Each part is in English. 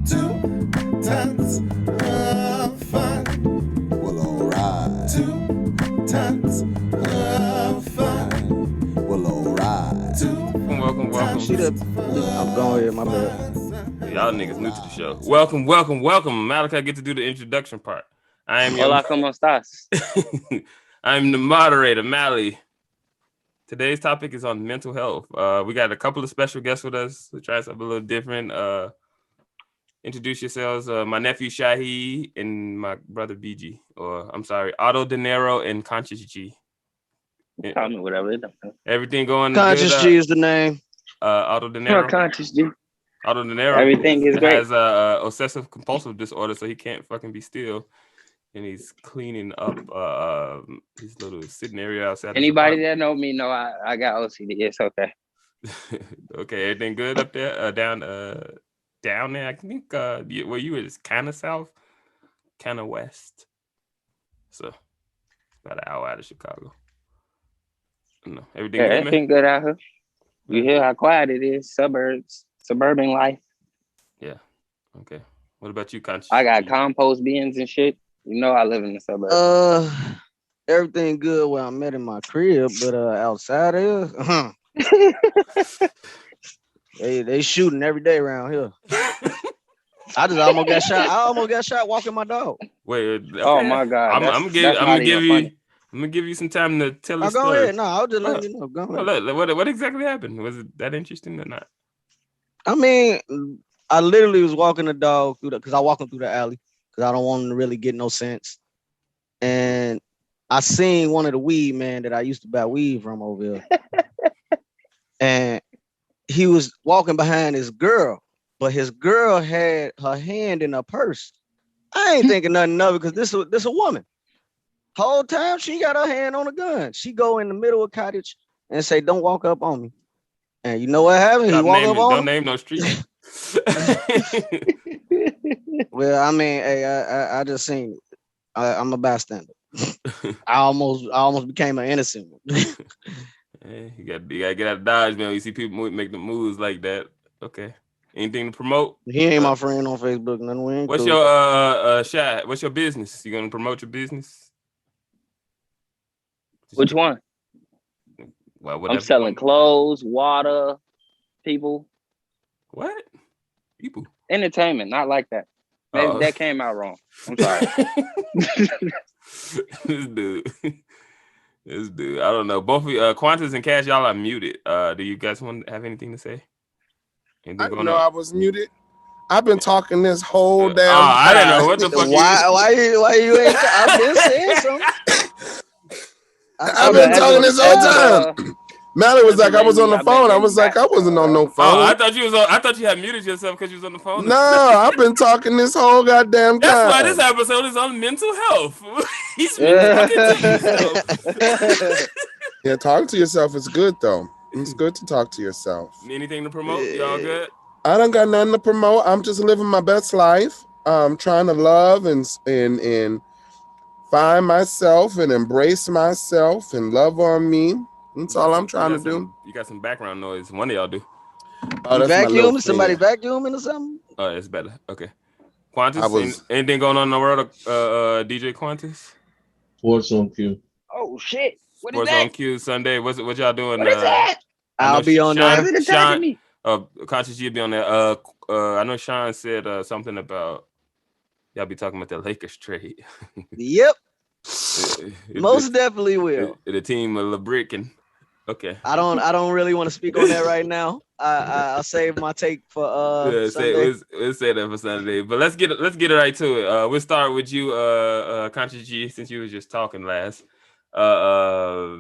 Two tons of fun. Well, alright. Two tons of fun. Well, alright. Welcome. I'm going here, my bad. Y'all niggas new to the show. Welcome. Malachi, get to do the introduction part. I am Hola, ¿cómo estás? I'm the moderator, Mally. Today's topic is on mental health. We got a couple of special guests with us to try something a little different. Introduce yourselves. My nephew Shahi and my brother BG. Or I'm sorry, Otto De Niro and Conscious G. Call me whatever. Everything going Conscious good? G is the name. Otto De Niro. Conscious G. Otto De Niro. Everything is great. Has a obsessive compulsive disorder, so he can't fucking be still. And he's cleaning up his little sitting area outside. Anybody that know me know I got OCD. It's okay. Okay, everything good up there? Down there. I think where you is kind of south, kind of west. So about an hour out of Chicago. No, everything good out here. You hear how quiet it is? Suburban life. Yeah. Okay. What about you, Conscious? I got compost bins and shit. You know I live in the suburbs. Everything good where I'm at in my crib, but outside of here, they shooting every day around here. I almost got shot walking my dog. Wait. Okay. Oh my God! I'm gonna give you some time to tell the story. Go ahead. No, I'll just let you know. Go ahead. What exactly happened? Was it that interesting or not? I mean, I literally was walking the dog because I walk him through the alley because I don't want him to really get no sense. And I seen one of the weed man that I used to buy weed from over here. And he was walking behind his girl, but his girl had her hand in her purse. I ain't thinking nothing of it because this a woman. Whole time she got her hand on a gun. She go in the middle of cottage and say, "Don't walk up on me." And you know what happened? He walked up on Don't him. name no street. Well, I mean, hey, I just seen it. I'm a bystander. I almost became an innocent one. Hey, you gotta get out of Dodge, man. You see people make the moves like that. Okay. Anything to promote? He ain't my friend on Facebook. None. We ain't What's cool. your shot? What's your business? You gonna promote your business? Which one? Well, whatever. I'm selling clothes, water, people. What? People. Entertainment, not like that. That came out wrong. I'm sorry. This dude. I don't know. Both of you, Quantis and Kaz, y'all are muted. Do you guys want to have anything to say? I didn't know I was muted. I've been talking this whole damn time. I didn't know what the fuck. Why you ain't? I've been saying something. I've been talking this whole time. Mally was like, I was on the phone. I was like, I wasn't on no phone. I thought you had muted yourself because you was on the phone. No, I've been talking this whole goddamn time. That's why this episode is on mental health. He's talking to himself. Yeah, talking to yourself is good though. It's good to talk to yourself. Anything to promote? Y'all good? I don't got nothing to promote. I'm just living my best life. I'm trying to love and find myself and embrace myself and love on me. That's all I'm trying to do. You got some background noise. One of y'all do. Oh, that's vacuuming? Somebody vacuuming or something? Oh, it's better. Okay. Quantis, anything going on in the world of DJ Quantis? Sports on Q. Oh shit! What Sports is that? on Q Sunday. What y'all doing? What is that? I'll be on there. Sean, Conscious, you'll be on there. I know Sean said something about y'all be talking about the Lakers trade. Yep. Most definitely will. The team of LeBrick and okay. I don't really want to speak on that right now. I'll save my take for Sunday. We'll say that for Sunday. But let's get it right to it. We'll start with you, Conscious G, since you was just talking last. Have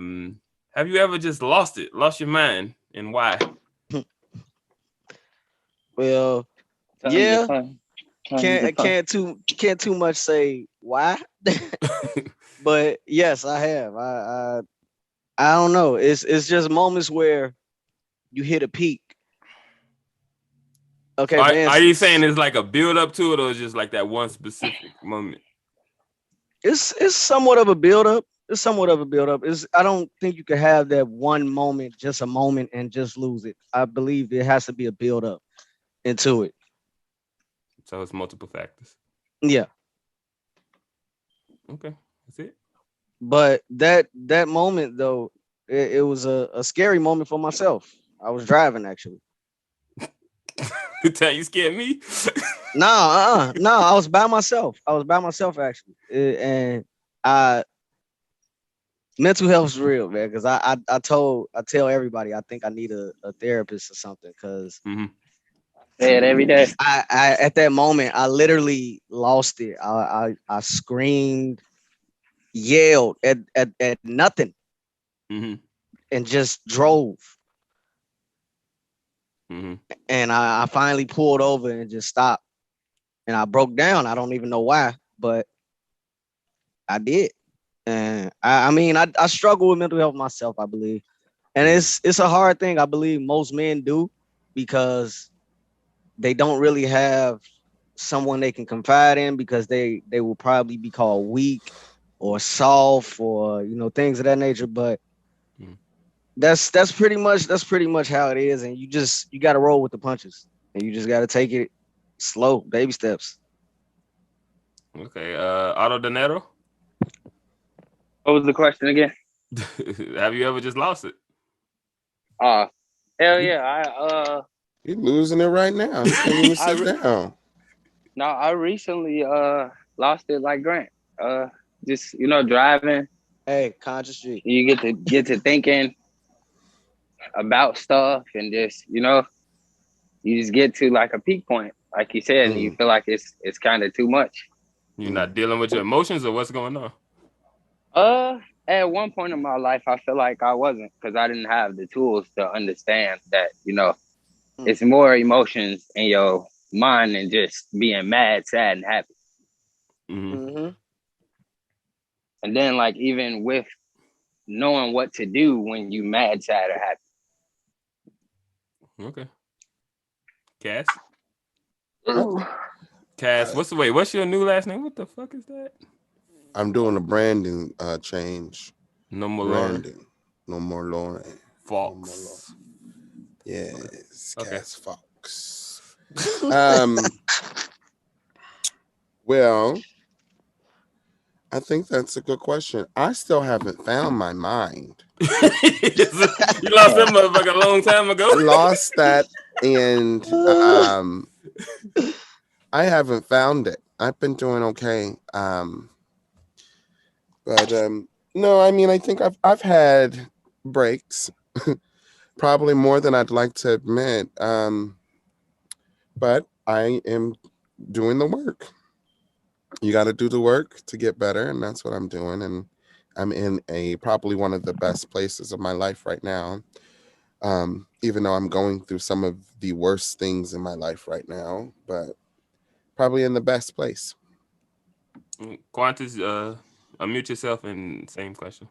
you ever just lost your mind, and why? Well, yeah. Can't too much say why. But yes, I have. I don't know. It's just moments where you hit a peak. Okay. Are you saying it's like a build up to it, or just like that one specific moment? It's somewhat of a build up. I don't think you can have that one moment, just a moment, and just lose it. I believe it has to be a build up into it. So it's multiple factors. Yeah. Okay, that's it. But that moment though, it was a scary moment for myself. I was driving actually. Tell you scared me. No, I was by myself. Actually, and mental health is real, man. Because I tell everybody I think I need a therapist or something. Because Say it every day. I at that moment I literally lost it. I screamed, yelled at nothing, and just drove. And I finally pulled over and just stopped. And I broke down. I don't even know why, but I did. And I mean, I struggle with mental health myself, I believe. And it's a hard thing, I believe most men do, because they don't really have someone they can confide in, because they will probably be called weak or soft or, you know, things of that nature. But that's pretty much how it is. And you got to roll with the punches, and you just got to take it slow, baby steps. Okay. Auto Dinero. What was the question again? Have you ever just lost it? Hell yeah. You're losing it right now. You can't even sit down. No, I recently lost it like Grant. Just driving. Hey, conscious G. You get to thinking about stuff, and just you just get to like a peak point, like you said, and you feel like it's kind of too much. You're not dealing with your emotions, or what's going on? At one point in my life, I feel like I wasn't, because I didn't have the tools to understand that it's more emotions in your mind than just being mad, sad, and happy. And then, like, even with knowing what to do when you mad, sad, or happy. Okay. Kaz? Kaz, what's your new last name? What the fuck is that? I'm doing a branding change. No more branding. Lauren. No more Lauren. Fawkes. Yes, okay. Kaz Fawkes. Well, I think that's a good question. I still haven't found my mind. You lost that motherfucker a long time ago. I lost that, and I haven't found it. I've been doing okay. But no, I mean, I think I've had breaks, probably more than I'd like to admit. But I am doing the work. You got to do the work to get better, and that's what I'm doing. And I'm in probably one of the best places of my life right now. Even though I'm going through some of the worst things in my life right now, but probably in the best place. Quantis, unmute yourself and same question.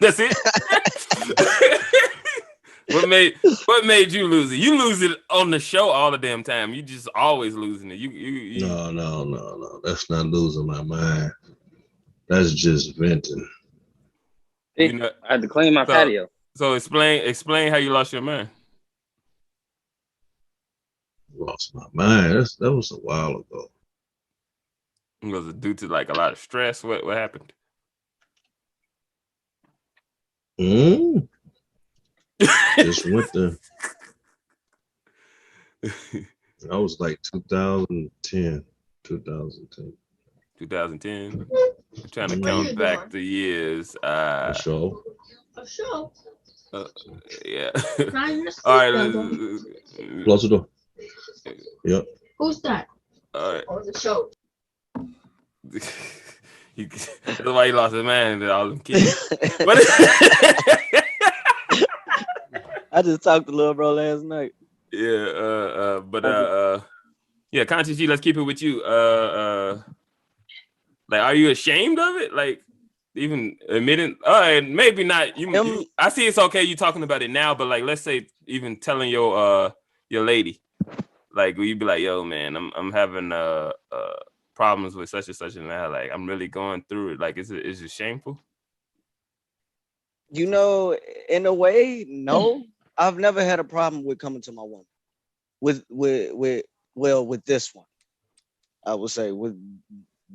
That's it. What made you lose it? You lose it on the show all the damn time. You just always losing it. You. No. That's not losing my mind. That's just venting. I had to clean my patio. So explain how you lost your mind. Lost my mind. That was a while ago. Was it due to like a lot of stress? What happened? Just went to. I was like 2010. 2010. I'm trying to count back the years. A show. Yeah. All right. Close the door. Yep. Who's that? All right. Oh, the show. That's why he lost his man and all them kids. I just talked to little bro last night. Yeah, yeah, Conscious G, let's keep it with you. Like, are you ashamed of it? Like, even admitting, maybe not. You I see it's okay you talking about it now, but like, let's say even telling your lady, like, will you be like, yo, man, I'm having problems with such and such and that. Like, I'm really going through it. Like, is it shameful? You know, in a way, no. I've never had a problem with coming to my woman. With this one, I would say with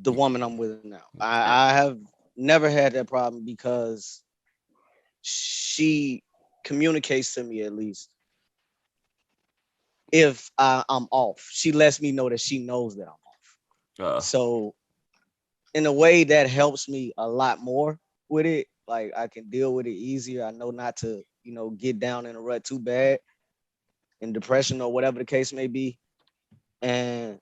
the woman I'm with now. I have never had that problem because she communicates to me, at least if I'm off. She lets me know that she knows that I'm off. So in a way that helps me a lot more with it. Like I can deal with it easier. I know not to, get down in a rut too bad in depression or whatever the case may be. And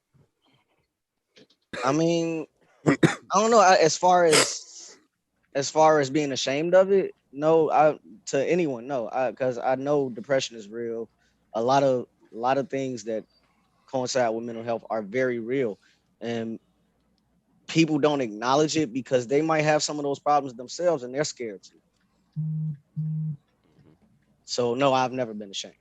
I mean, I don't know. As far as being ashamed of it, no. To anyone, no. Because I know depression is real. A lot of things that coincide with mental health are very real, and people don't acknowledge it because they might have some of those problems themselves, and they're scared to. So no, I've never been ashamed.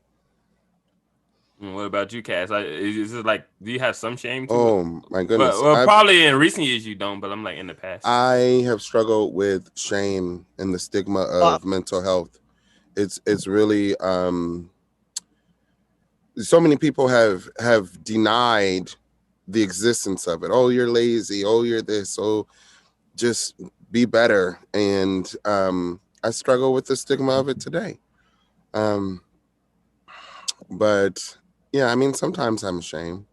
What about you, Kaz? Is it like, do you have some shame to it? Oh my goodness. Well, probably in recent years you don't, but I'm like in the past. I have struggled with shame and the stigma of mental health. It's really so many people have denied the existence of it. Oh, you're lazy. Oh, you're this. Oh, just be better. And I struggle with the stigma of it today. But yeah, I mean, sometimes I'm ashamed.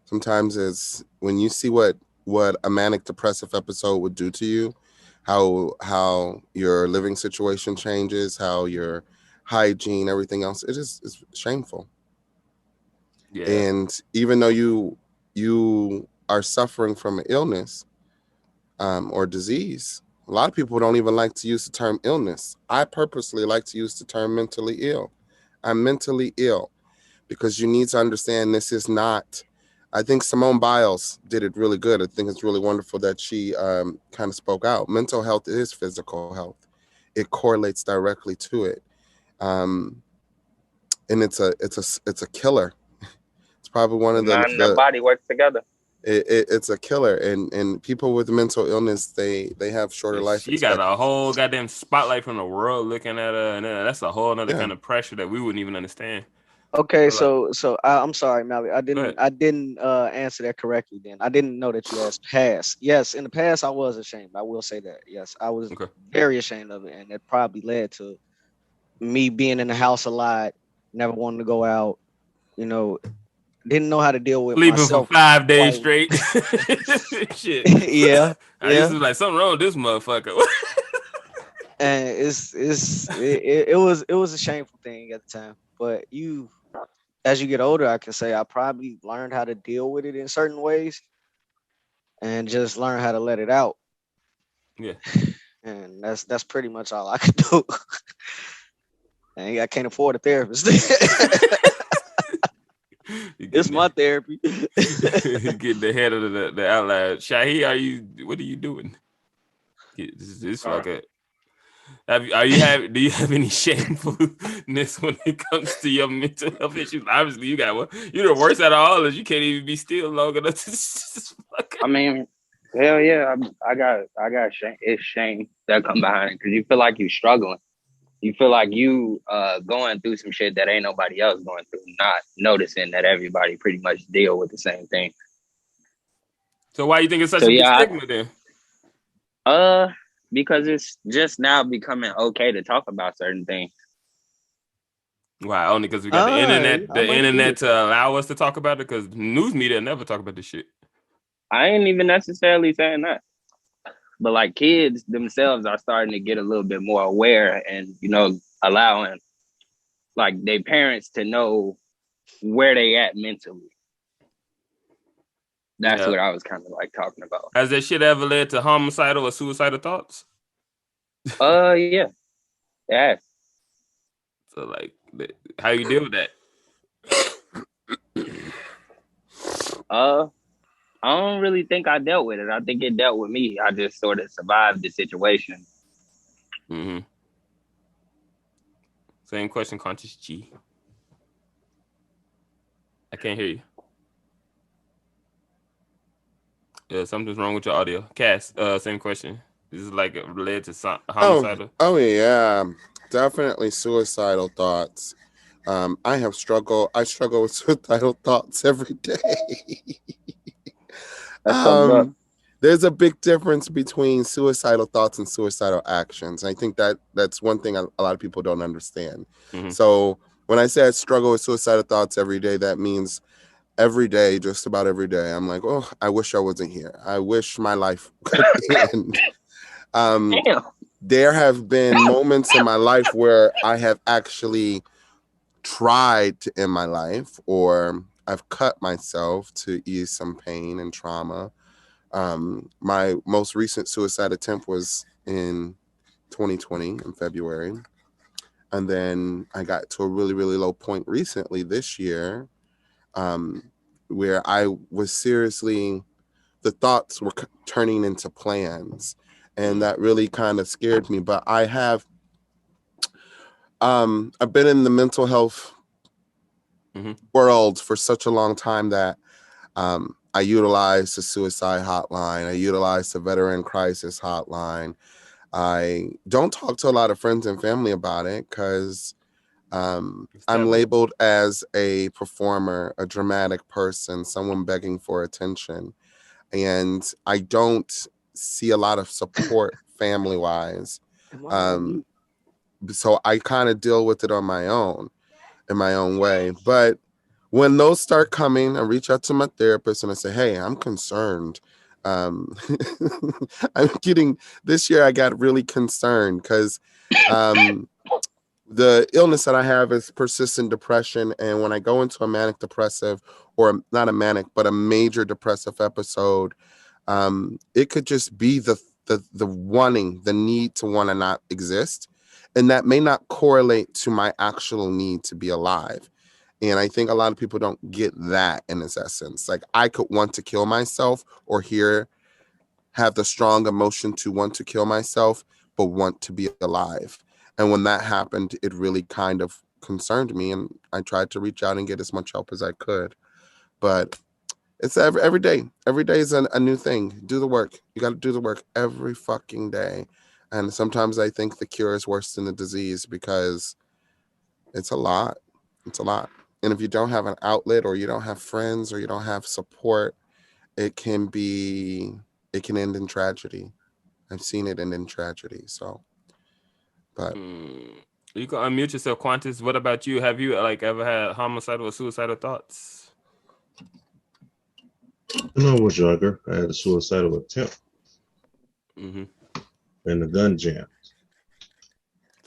Sometimes it's when you see what a manic depressive episode would do to you, how your living situation changes, how your hygiene, everything else, it's shameful. Yeah. And even though you are suffering from an illness or disease, a lot of people don't even like to use the term illness. I purposely like to use the term mentally ill. I'm mentally ill because you need to understand this is not. I think Simone Biles did it really good. I think it's really wonderful that she kind of spoke out. Mental health is physical health. It correlates directly to it, and it's a killer. It's probably one of the body works together. It's a killer, and people with mental illness they have shorter life expectancy. Got a whole goddamn spotlight from the world looking at her, and that's a whole other kind of pressure that we wouldn't even understand. Okay, so I'm sorry, Mally. I didn't answer that correctly. Then I didn't know that you asked past. Yes, in the past I was ashamed. I will say that. Yes, I was very ashamed of it, and it probably led to me being in the house a lot, never wanting to go out. Didn't know how to deal with myself. For 5 days straight. Shit. Yeah. I used to be like, something wrong with this motherfucker. And it was a shameful thing at the time. But as you get older, I can say I probably learned how to deal with it in certain ways and just learn how to let it out. Yeah. And that's pretty much all I could do. And I can't afford a therapist. It's my therapy. Getting the head of the outline. Shahi, what are you doing? This fucker. Do you have any shamefulness when it comes to your mental health issues? Obviously, you got one. You're the worst out of all, is you can't even be still long enough to I mean, hell yeah, I got shame. It's shame that come behind it because you feel like you're struggling. You feel like you going through some shit that ain't nobody else going through, not noticing that everybody pretty much deal with the same thing. So why you think it's such a big stigma then? Because it's just now becoming okay to talk about certain things. Why? Only because we got the internet to allow us to talk about it? Because news media never talk about this shit. I ain't even necessarily saying that. But like kids themselves are starting to get a little bit more aware and, allowing like their parents to know where they at mentally. That's what I was kind of like talking about. Has that shit ever led to homicidal or suicidal thoughts? Yeah. Yeah. So like, how you deal with that? I don't really think I dealt with it. I think it dealt with me. I just sort of survived the situation. Mm-hmm. Same question, Quantis G. I can't hear you. Yeah, something's wrong with your audio. Cass, same question. This is related to homicidal. Oh yeah, definitely suicidal thoughts. I struggle with suicidal thoughts every day. That's fucked up. There's a big difference between suicidal thoughts and suicidal actions. I think that's one thing a lot of people don't understand. Mhm. So when I say I struggle with suicidal thoughts every day, that means every day, just about every day, I'm like, oh, I wish I wasn't here. I wish my life could end. Damn. There have been moments in my life where I have actually tried to end my life, or I've cut myself to ease some pain and trauma. My most recent suicide attempt was in 2020 in February. And then I got to a really, really low point recently this year, where I was seriously, the thoughts were turning into plans. And that really kind of scared me. But I've been in the mental health world for such a long time that I utilize the suicide hotline. I utilize the veteran crisis hotline. I don't talk to a lot of friends and family about it because I'm labeled as a performer, a dramatic person, someone begging for attention. And I don't see a lot of support family-wise. So I kind of deal with it on my own, in my own way. But when those start coming, I reach out to my therapist and I say, hey, I'm concerned. This year I got really concerned because the illness that I have is persistent depression. And when I go into a manic depressive, or not a manic, but a major depressive episode, it could just be the wanting, the need to want to not exist. And that may not correlate to my actual need to be alive. And I think a lot of people don't get that in its essence. Like, I could want to kill myself, or have the strong emotion to want to kill myself, but want to be alive. And when that happened, it really kind of concerned me. And I tried to reach out and get as much help as I could. But it's every day. Every day is a new thing. Do the work. You got to do the work every fucking day. And sometimes I think the cure is worse than the disease, because it's a lot. It's a lot. And if you don't have an outlet, or you don't have friends, or you don't have support, it can end in tragedy. I've seen it end in tragedy. So, but you can unmute yourself, Quantis. What about you? Have you ever had homicidal or suicidal thoughts? When I was younger, I had a suicidal attempt in the gun jam.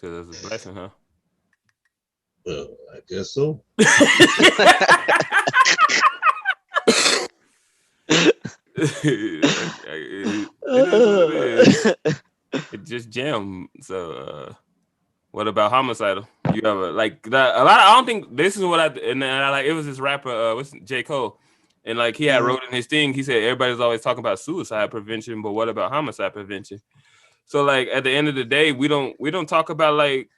So that's a blessing, huh? Well, I guess so. It just jammed. So what about homicidal? You ever like that? A lot of, I don't think this is what it was this rapper, what's J. Cole, and like he had wrote in his thing, he said everybody's always talking about suicide prevention, but what about homicide prevention? So like at the end of the day, we don't talk about, like,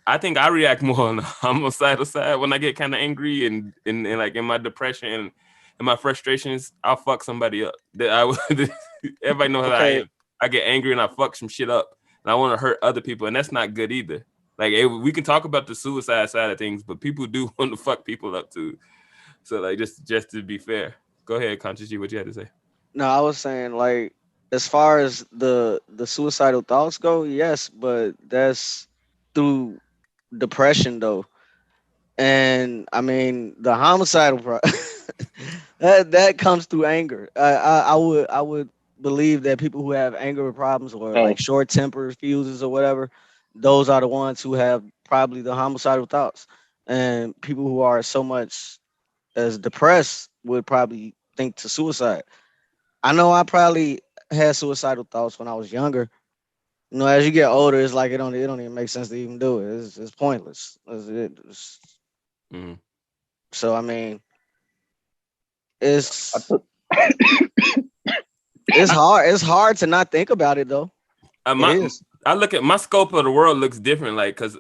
I think I react more on the homicidal side when I get kind of angry and like in my depression and my frustrations, I'll fuck somebody up. Everybody knows how I am. I get angry and I fuck some shit up, and I want to hurt other people, and that's not good either. Like, we can talk about the suicide side of things, but people do want to fuck people up too. So like, just to be fair, go ahead, Conscious G, what you had to say? No, I was saying, like, as far as the suicidal thoughts go, yes, but that's through depression though. And I mean, the homicidal that comes through anger. I would believe that people who have anger problems, or like short temper fuses or whatever, those are the ones who have probably the homicidal thoughts. And people who are so much as depressed would probably think to suicide. I know I probably had suicidal thoughts when I was younger. You know, as you get older, it's like it don't even make sense to even do it. It's pointless. So I mean, it's hard. It's hard to not think about it though. I look at my scope of the world looks different, like, because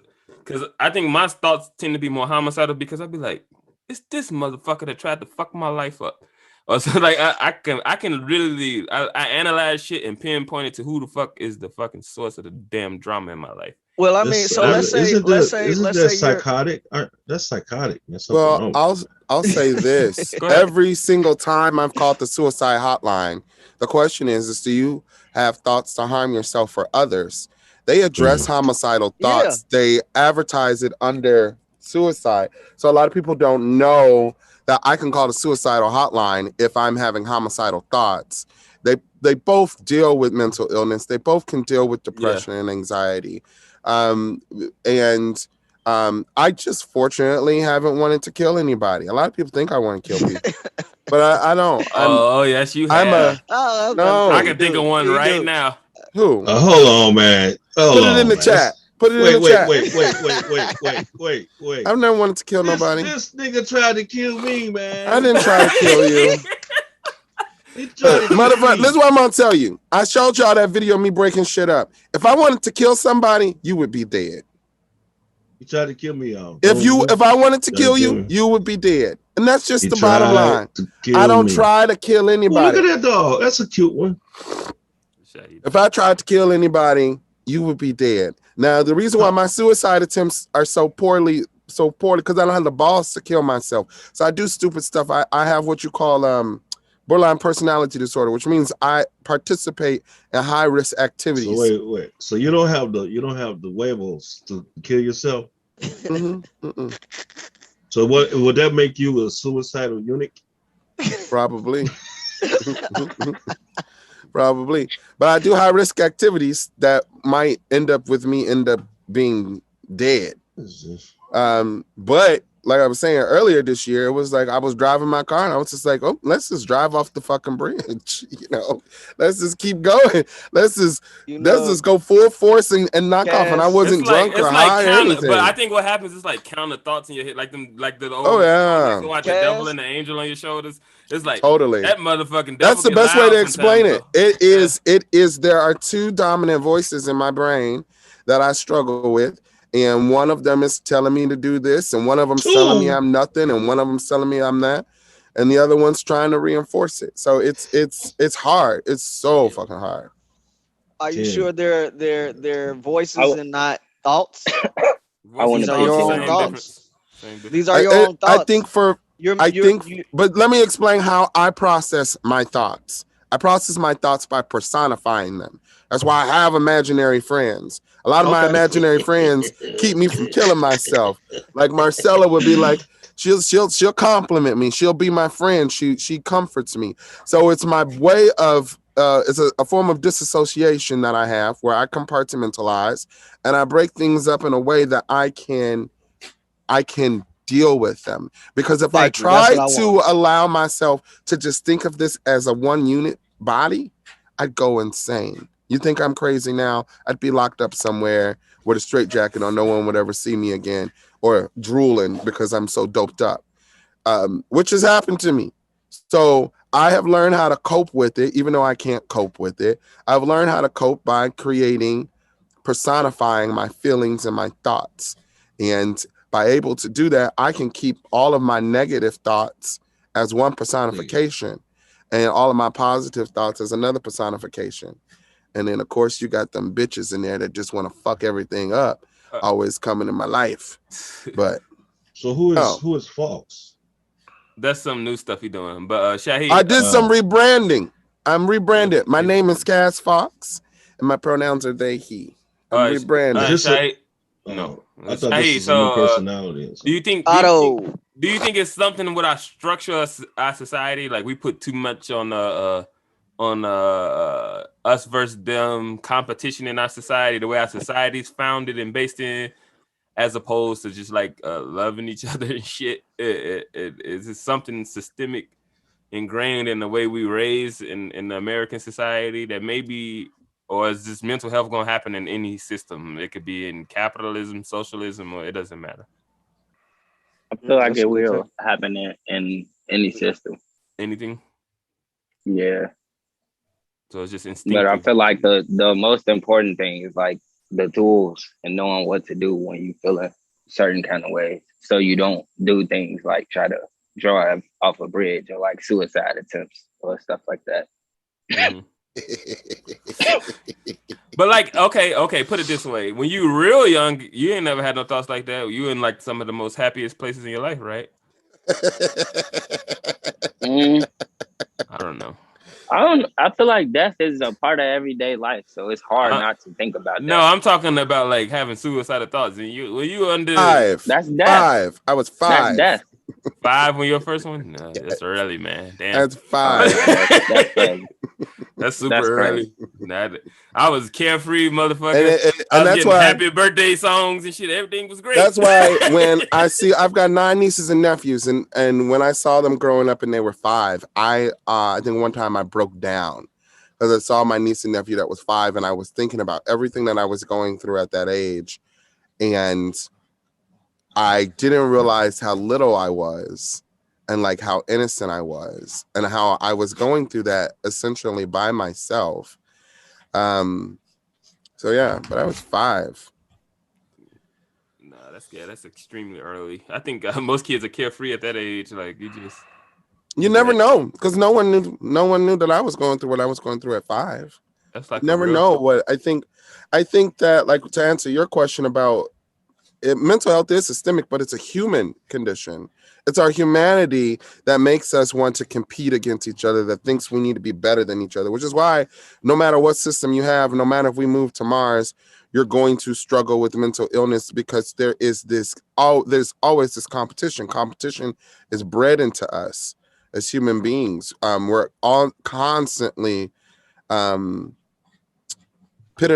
I think my thoughts tend to be more homicidal, because I'd be like, it's this motherfucker that tried to fuck my life up. Or so like I can really I analyze shit and pinpoint it to who the fuck is the fucking source of the damn drama in my life. Well, I mean, so let's say you're psychotic. That's psychotic. That's something Well, wrong. I'll say this. Go ahead. Every single time I've called the suicide hotline, the question is do you have thoughts to harm yourself or others? They address homicidal thoughts. They advertise it under suicide. So a lot of people don't know that I can call the suicidal hotline if I'm having homicidal thoughts. They both deal with mental illness. They both can deal with depression and anxiety. I just fortunately haven't wanted to kill anybody. A lot of people think I want to kill people, but I don't. Yes, you I'm have. no. I can think of one right now. Who? Hold on, man. Put it in the chat. Put it in the chat. Wait. I've never wanted to kill nobody. This nigga tried to kill me, man. I didn't try to kill you. Motherfucker, this is what I'm gonna tell you. I showed y'all that video of me breaking shit up. If I wanted to kill somebody, you would be dead. You tried to kill me, y'all. If I wanted to kill you, you would be dead. And that's just the bottom line. I don't try to kill anybody. Well, look at that dog. That's a cute one. If I tried to kill anybody, you would be dead. Now, the reason why my suicide attempts are so poorly, because I don't have the balls to kill myself. So I do stupid stuff. I have what you call borderline personality disorder, which means I participate in high risk activities. So wait. So you don't have the huevos to kill yourself? So what would that make you a suicidal eunuch? Probably. Probably. But I do high risk activities that might end up being dead. But like I was saying earlier this year, it was like I was driving my car and I was just like, oh, let's just drive off the fucking bridge. Let's just keep going. Let's just go full force and knock off. And I wasn't drunk or high or anything. But I think what happens is like counter thoughts in your head, like the old watch the devil and the angel on your shoulders. It's like totally that motherfucking devil. That's the best way to explain it. It is there are two dominant voices in my brain that I struggle with. And one of them is telling me to do this, and one of them telling me I'm nothing, and one of them telling me I'm that, and the other one's trying to reinforce it. So it's hard. It's so fucking hard. Are you sure they're voices and not thoughts? These are your own thoughts. These are your own thoughts. But let me explain how I process my thoughts. I process my thoughts by personifying them. That's why I have imaginary friends. A lot of my imaginary friends keep me from killing myself. Like Marcella would be like, she'll compliment me. She'll be my friend. She comforts me. So it's my way of it's a form of disassociation that I have where I compartmentalize and I break things up in a way that I can deal with them. Because if I try to allow myself to just think of this as a one unit body, I'd go insane. You think I'm crazy now? I'd be locked up somewhere with a straitjacket on. No one would ever see me again, or drooling because I'm so doped up, which has happened to me. So I have learned how to cope with it, even though I can't cope with it. I've learned how to cope by personifying my feelings and my thoughts. And by able to do that, I can keep all of my negative thoughts as one personification and all of my positive thoughts as another personification. And then, of course, you got them bitches in there that just want to fuck everything up, always coming in my life. But so who is Fawkes? That's some new stuff you're doing. But Shaheed, I did some rebranding. I'm rebranded. My name is Kaz Fawkes, and my pronouns are they, he. I'm rebranded. Shaheed, no. I thought this was a new personality. Do you think it's something with our structure, our society? Like we put too much on us versus them competition in our society, the way our society is founded and based in, as opposed to just like loving each other and shit. It's something systemic ingrained in the way we raise in the American society that maybe, or is this mental health going to happen in any system? It could be in capitalism, socialism, or it doesn't matter. I feel like it will happen in any system. Anything? Yeah. So it's just instinctive. But I feel like the most important thing is like the tools and knowing what to do when you feel a certain kind of way. So you don't do things like try to drive off a bridge or like suicide attempts or stuff like that. Mm-hmm. But like, okay, put it this way: when you were real young, you ain't never had no thoughts like that. You in like some of the most happiest places in your life, right? I don't know. I feel like death is a part of everyday life, so it's hard not to think about No, that. I'm talking about like having suicidal thoughts. And you under That's death. 5. I was 5. That's death. 5 when your first one? No, that's early, man. Damn. That's 5. That's crazy. That's super That's early. I was carefree, motherfucker. I and was that's getting why happy birthday songs and shit. Everything was great. That's why when I've got 9 nieces and nephews, and when I saw them growing up and they were 5, I think one time I broke down because I saw my niece and nephew that was 5, and I was thinking about everything that I was going through at that age, and I didn't realize how little I was and like how innocent I was and how I was going through that essentially by myself. So yeah, but I was 5. No, that's extremely early. I think most kids are carefree at that age. Like you never know, because no one knew that I was going through what I was going through at 5. That's like You never know what I think that, like, to answer your question about it, mental health is systemic, but it's a human condition. It's our humanity that makes us want to compete against each other, that thinks we need to be better than each other, which is why no matter what system you have, no matter if we move to Mars, you're going to struggle with mental illness, because there's always this competition. Competition is bred into us as human beings. We're all constantly pitting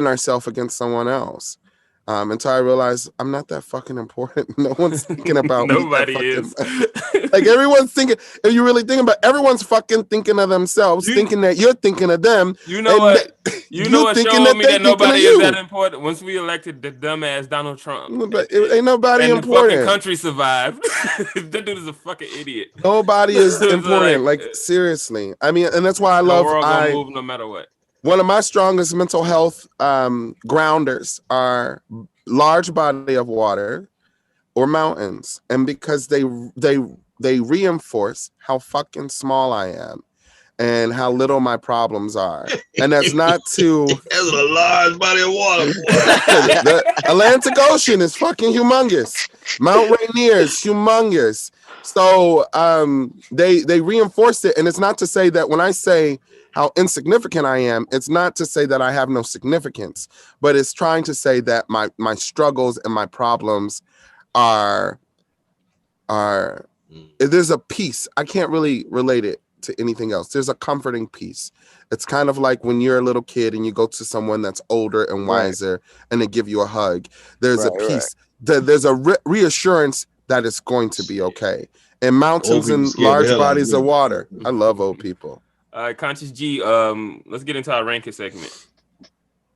ourselves against someone else. Until I realized I'm not that fucking important. No one's thinking about me. Nobody is. Like, everyone's thinking, if you really think about it, everyone's fucking thinking of themselves, thinking that you're thinking of them. You know what? You know what showed me that nobody is that important? Once we elected the dumbass Donald Trump. But ain't nobody and important. The fucking country survived. That dude is a fucking idiit. Nobody is important. Like, seriously. I mean, and that's why I love. The world gonna move no matter what. One of my strongest mental health grounders are large body of water or mountains, and because they reinforce how fucking small I am and how little my problems are. And that's not to That's a large body of water. The Atlantic Ocean is fucking humongous. Mount Rainier is humongous. So they reinforced it. And it's not to say that when I say how insignificant I am, it's not to say that I have no significance, but it's trying to say that my struggles and my problems are there's a peace. I can't really relate it to anything else. There's a comforting peace. It's kind of like when you're a little kid and you go to someone that's older and wiser, and they give you a hug. There's a peace. There's a reassurance that it's going to be okay. And mountains and large bodies of water. I love old people. All right, Conscious G. Let's get into our ranking segment.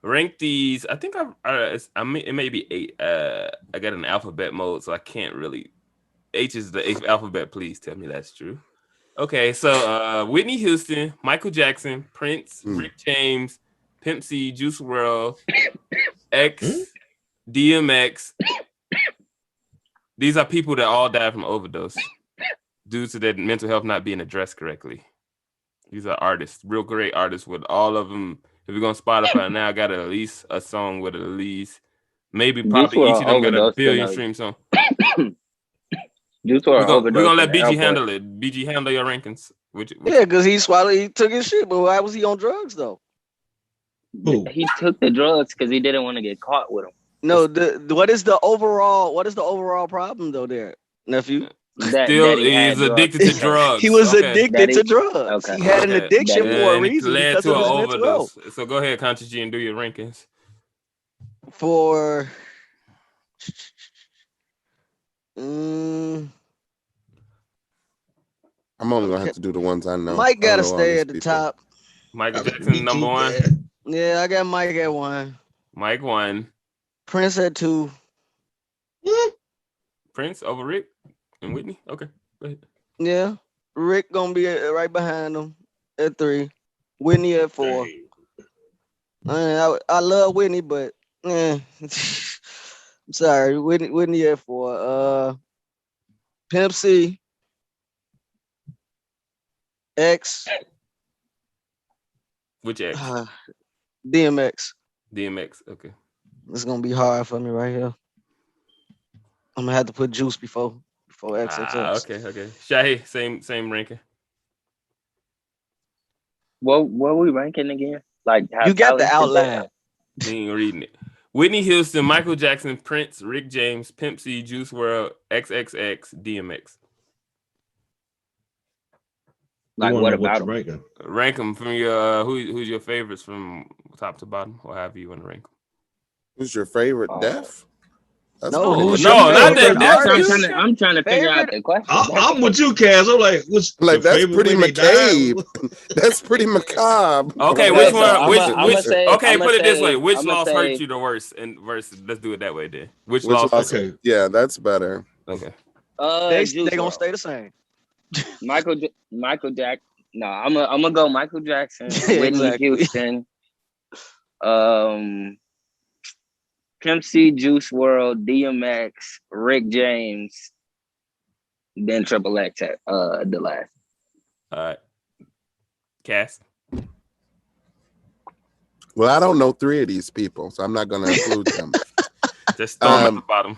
Rank these. I think it may be 8. I got an alphabet mode, so I can't really. H is the 8th alphabet. Please tell me that's true. Okay, so Whitney Houston, Michael Jackson, Prince, Rick James, Pimp C, Juice WRLD, X, DMX. These are people that all died from overdose due to their mental health not being addressed correctly. These are artists, real great artists, with all of them. If you're going to Spotify now, got at least a song with at least, maybe probably each of them got a 1 billion stream song. We're gonna let BG handle it. BG, handle your rankings. Yeah, because he took his shit, but why was he on drugs though? He took the drugs because he didn't want to get caught with them. No, what is the overall problem though there, nephew? He's addicted to drugs. He was addicted to drugs. Okay. He had an addiction for a reason. Led to an overdose. So go ahead, Conscious G, and do your rankings. For I'm only gonna have to do the ones I know. Mike gotta stay at the top. Michael Jackson, number 1. Yeah, I got Mike at 1. Mike 1. Prince at 2. Prince over Rick and Whitney. Okay, go ahead. Yeah, Rick gonna be right behind him at 3. Whitney at 4. I love Whitney, but I'm sorry, Whitney at 4. Pimp C, X, Which X? DMX. DMX. Okay. It's gonna be hard for me right here. I'm gonna have to put Juice before XXX. Okay. Shahi, same ranking. What we ranking again? Like you got the outline. You ain't reading it. Whitney Houston, Michael Jackson, Prince, Rick James, Pimp C, Juice WRLD, XXX, DMX. Like what about them? Rank them from your who's your favorites from top to bottom, or however you want to rank them. Who's your favorite deaf? No, not that. I'm trying to figure out the question. I'm with you, Kaz. I'm like, what's like that's pretty macabre. That's pretty macabre. Okay, which one? Okay, put it this way: which loss hurt you the worst? And versus, let's do it that way then. Which loss? Okay, yeah, that's better. Okay. They gonna stay the same. Michael Jackson. No, I'm gonna go Michael Jackson, Whitney Houston, Pimp C, Juice WRLD, DMX, Rick James, then Triple X at the last. All right. Cass. Well, I don't know 3 of these people, so I'm not going to include them. Just throw them at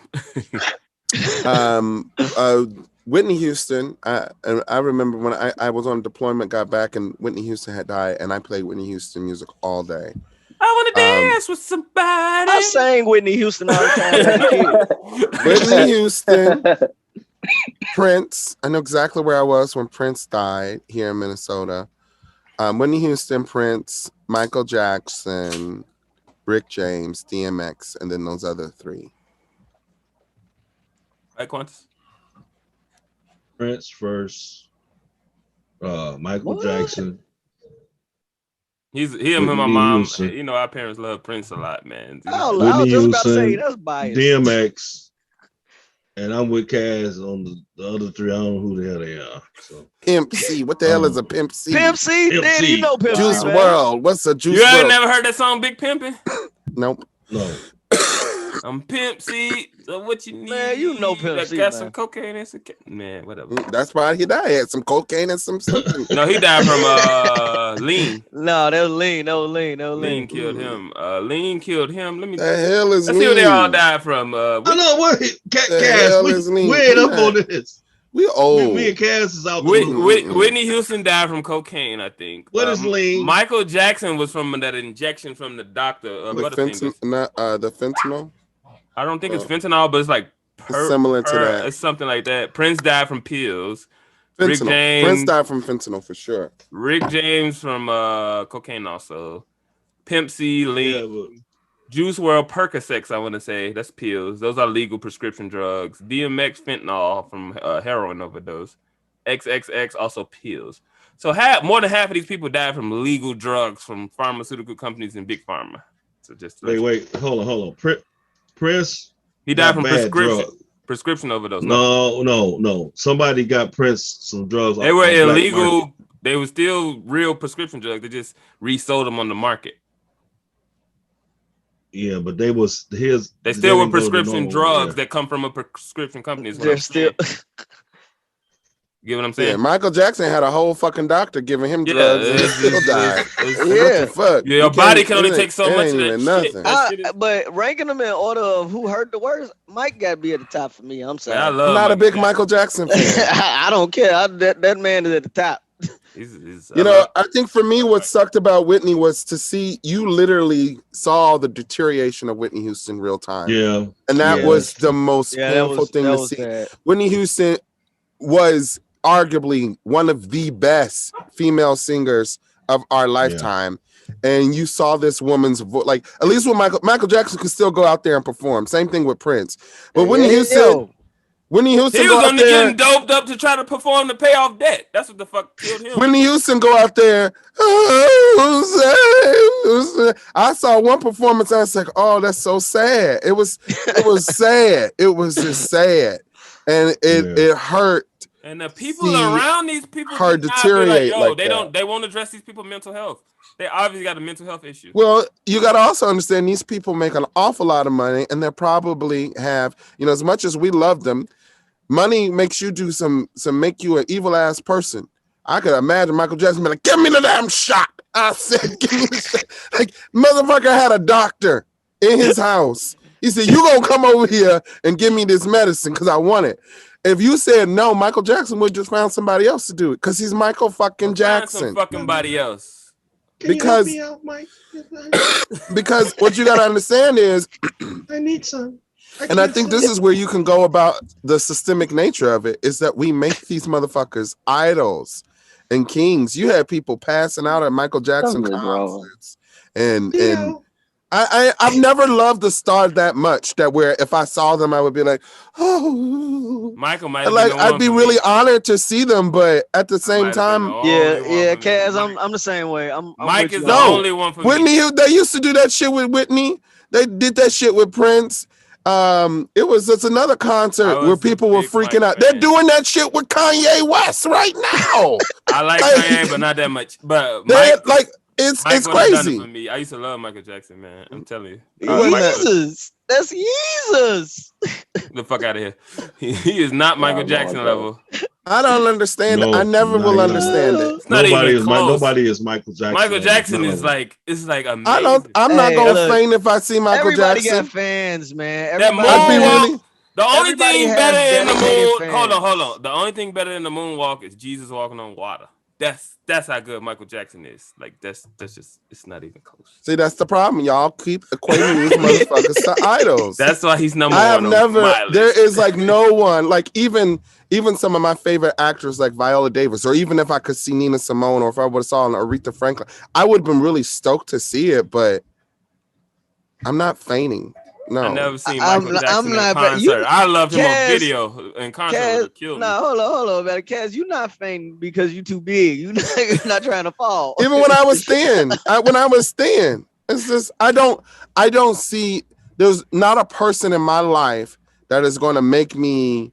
the bottom. Whitney Houston. I remember when I was on deployment, got back, and Whitney Houston had died, and I played Whitney Houston music all day. I want to dance with somebody. I sang Whitney Houston all the time. Whitney Houston, Prince. I know exactly where I was when Prince died here in Minnesota. Whitney Houston, Prince, Michael Jackson, Rick James, DMX, and then those other 3. Right, Quantis? Prince first, Michael Jackson. He and my mom. Houston. You know, our parents love Prince a lot, man. I was just about to say that's biased. DMX, and I'm with Kaz on the other 3. I don't know who the hell they are. So Pimp C. What the hell is a Pimp C? Pimp C. Then you know Pimp C. Juice WRLD. What's a Juice WRLD? You ain't never heard that song, Big Pimpin'? Nope. No. I'm Pimp C. So what you need? Man, you know Pimp C. Got some cocaine and some man, whatever. That's why he died. He had some cocaine and some something. No, he died from lean. No, that was lean. Lean killed him. Lean killed him. Let me. The hell is Let's see where they all died from. I know what. Kaz, we ain't up on this. We old. Me and Kaz is out. Whitney Houston died from cocaine, I think. What is lean? Michael Jackson was from that injection from the doctor. The fentanyl. I don't think it's fentanyl, but it's like similar to that. It's something like that. Prince died from pills. Fentanyl. Rick James, Prince died from fentanyl for sure. Rick James from cocaine also. Pimp C, lean. Juice WRLD, Percocets, I want to say. That's pills. Those are legal prescription drugs. DMX, fentanyl from heroin overdose. XXX, also pills. So more than half of these people died from legal drugs from pharmaceutical companies and big pharma. So just wait, hold on. Prince. He died from prescription overdose. No. Somebody got Prince some drugs. They were illegal. They were still real prescription drugs. They just resold them on the market. Yeah, but they still were prescription drugs that come from a prescription company. They're still. You get what I'm saying? Yeah, Michael Jackson had a whole fucking doctor giving him drugs and he still died. Yeah. What the fuck? Your body can only take so much of that shit. But ranking them in order of who hurt the worst, Mike got to be at the top for me. I'm sorry. Man, I'm not a big Michael Jackson fan. I don't care. That man is at the top. I think for me, what sucked about Whitney was to see you literally saw the deterioration of Whitney Houston real time. Yeah. And that was the most painful thing to see. Bad. Whitney Houston was arguably one of the best female singers of our lifetime. Yeah. And you saw this woman's voice, like at least with Michael Jackson could still go out there and perform. Same thing with Prince. But Whitney Houston he was only getting doped up to try to perform to pay off debt. That's what the fuck killed him. Whitney Houston go out there. I saw one performance. I was like, "Oh, that's so sad." It was sad. It was just sad, and it hurt. And the people around these people hard deteriorate. They won't address these people's mental health. They obviously got a mental health issue. Well, you got to also understand these people make an awful lot of money, and they probably have, as much as we love them, money makes you do make you an evil ass person. I could imagine Michael Jackson be like, "Give me the damn shot." I said, "Give me the shot." Like, motherfucker had a doctor in his house. He said, "You gonna come over here and give me this medicine because I want it." If you said no, Michael Jackson would just found somebody else to do it because he's Michael fucking Jackson. Some fucking body else. Because what you got to understand is, I need some. And I think this is where you can go about the systemic nature of it, is that we make these motherfuckers idols and kings. You had people passing out at Michael Jackson concerts. And I've never loved the star that much that where if I saw them, I would be like, oh. Michael might have like been I'd be really honored to see them, but at the same time, Kaz, I'm the same way. Mike is the only one for Whitney, me. They used to do that shit with Whitney. They did that shit with Prince. It was just another concert where people were freaking out. They're doing that shit with Kanye West right now. I like Kanye, but not that much. But Mike, like it's crazy. For me, I used to love Michael Jackson, man. I'm telling you. That's Jesus. The fuck out of here. He is not Michael Jackson level. I don't understand it. I never will understand it. Nobody is Michael Jackson. Michael Jackson is like, it's like amazing. I'm not gonna faint if I see Michael everybody Jackson. Got fans, man. The only thing better in the moon. Hold on. The only thing better than the moonwalk is Jesus walking on water. That's how good Michael Jackson is. Like that's just, it's not even close. See, that's the problem. Y'all keep equating these motherfuckers to idols. That's why he's number one. I have never. There is like no one. Like even some of my favorite actors, like Viola Davis, or even if I could see Nina Simone, or if I would have saw Aretha Franklin, I would have been really stoked to see it. But I'm not fainting. No, I never seen Michael Jackson in concert. I loved him on video in concert. Hold on, man. Kaz, you not fainting because you too big. You're not trying to fall. Even when I was thin, it's just I don't see. There's not a person in my life that is going to make me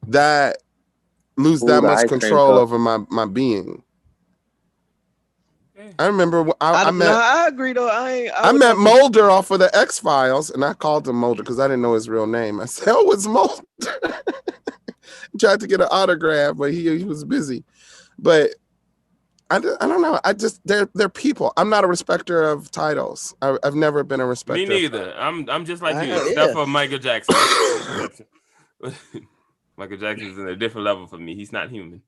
lose that much control over my being. I remember I agree though. I met Mulder off of the X-Files, and I called him Mulder because I didn't know his real name. I said, "Oh, it's Mulder." Tried to get an autograph, but he was busy. But I don't know. They're people. I'm not a respecter of titles. I've never been a respecter. Me neither. I'm just like you, except for Michael Jackson. Michael Jackson is in a different level for me. He's not human.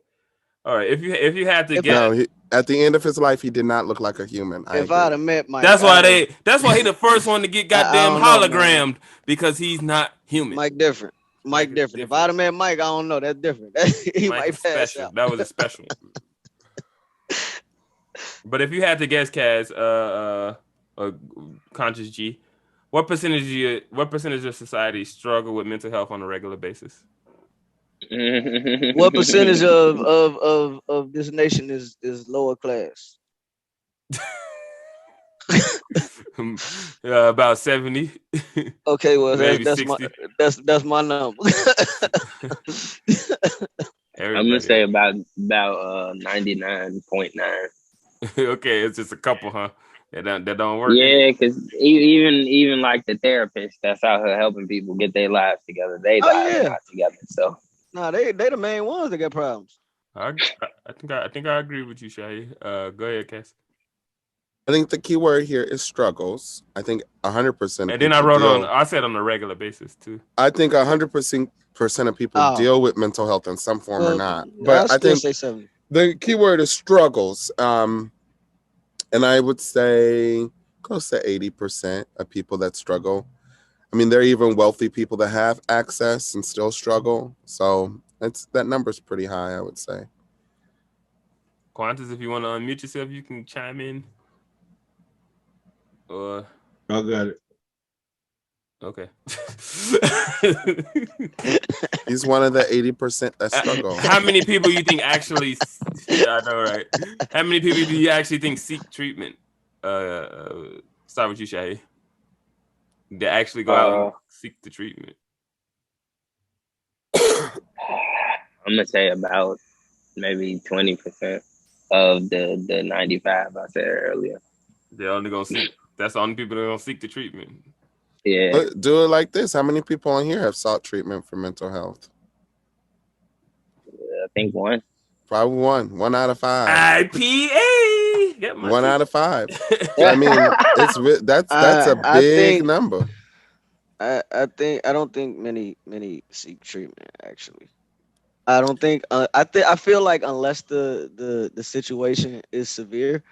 All right, if you had to get at the end of his life, he did not look like a human. If I'd have met Mike, that's why he the first one to get goddamn hologrammed because he's not human. Mike different. If I'd have met Mike, I don't know. That's different. He might pass out. That was a special. But if you had to guess, Kaz, Conscious G, what percentage of society struggle with mental health on a regular basis? What percentage of this nation is lower class? About 70. Okay, well that's my number. I'm gonna say about 99.9. Okay, it's just a couple, huh? That don't work. Yeah, because even like the therapist that's out here helping people get their lives together, they lives not together. So. No, they the main ones that got problems. I think I agree with you, Shahi. Go ahead, Cass. I think the key word here is struggles. I think 100%. And then I said on a regular basis too. I think 100% of people deal with mental health in some form or not. But I think the key word is struggles. And I would say close to 80% of people that struggle. I mean, there are even wealthy people that have access and still struggle. So that number's pretty high, I would say. Quantis, if you want to unmute yourself, you can chime in. I got it. Okay. He's one of the 80% that struggle. How many people you think actually? Yeah, I know, right? How many people do you actually think seek treatment? Start with you, Shahi. They actually go out and seek the treatment. I'm gonna say about maybe 20% of the 95 I said earlier. They're only gonna seek. That's the only people that are gonna seek the treatment. Yeah. But do it like this. How many people on here have sought treatment for mental health? I think one. Probably one out of 5. IPA. Get my 1 out teeth. of 5. I mean, that's a I big think number. I don't think many seek treatment actually. I don't think I feel like unless the situation is severe,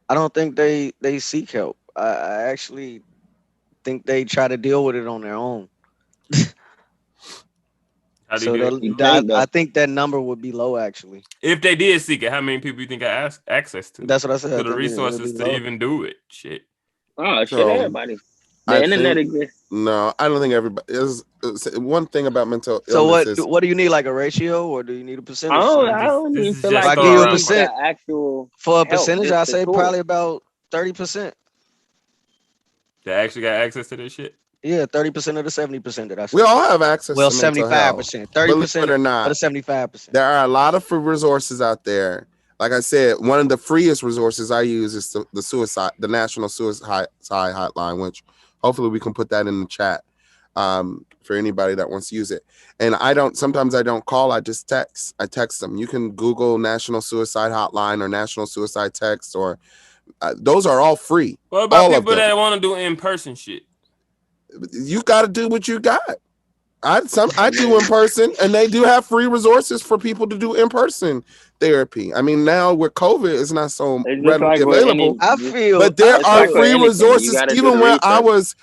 I don't think they seek help. I actually think they try to deal with it on their own. How do you So do it? You think I though? think that number would be low actually. If they did seek it, how many people you think I access to That's what I said. I the think it'll be resources to low. even do it? Shit. Oh shit, So everybody. The I internet think exists. no, I don't think everybody is. One thing about mental So illness is what do you need, like a ratio, or do you need a I percentage? don't. So I This don't this even is feel just if like I throw give you you a around need the percent questions. actual for a help, percentage, just I the say tool. probably about 30%. They actually got access to this shit. Yeah, 30% of the 70% that I we said. all have access Well, to mental health. 75%, Believe it 30% or of the not, 75%. there are a lot of free resources out there. Like I said, one of the freest resources I use is the National Suicide Hotline, which hopefully we can put that in the chat for anybody that wants to use it. And sometimes I don't call, I just text. I text them. You can Google National Suicide Hotline or National Suicide Text, or those are all free. What about All of people them. that want to do in-person shit? You got to do what you got. I do in person, and they do have free resources for people to do in person therapy. I mean, now with COVID, it's not so It's just readily like with any. available, but there It's are like with free anything. You resources. got to do the Even when I research. was,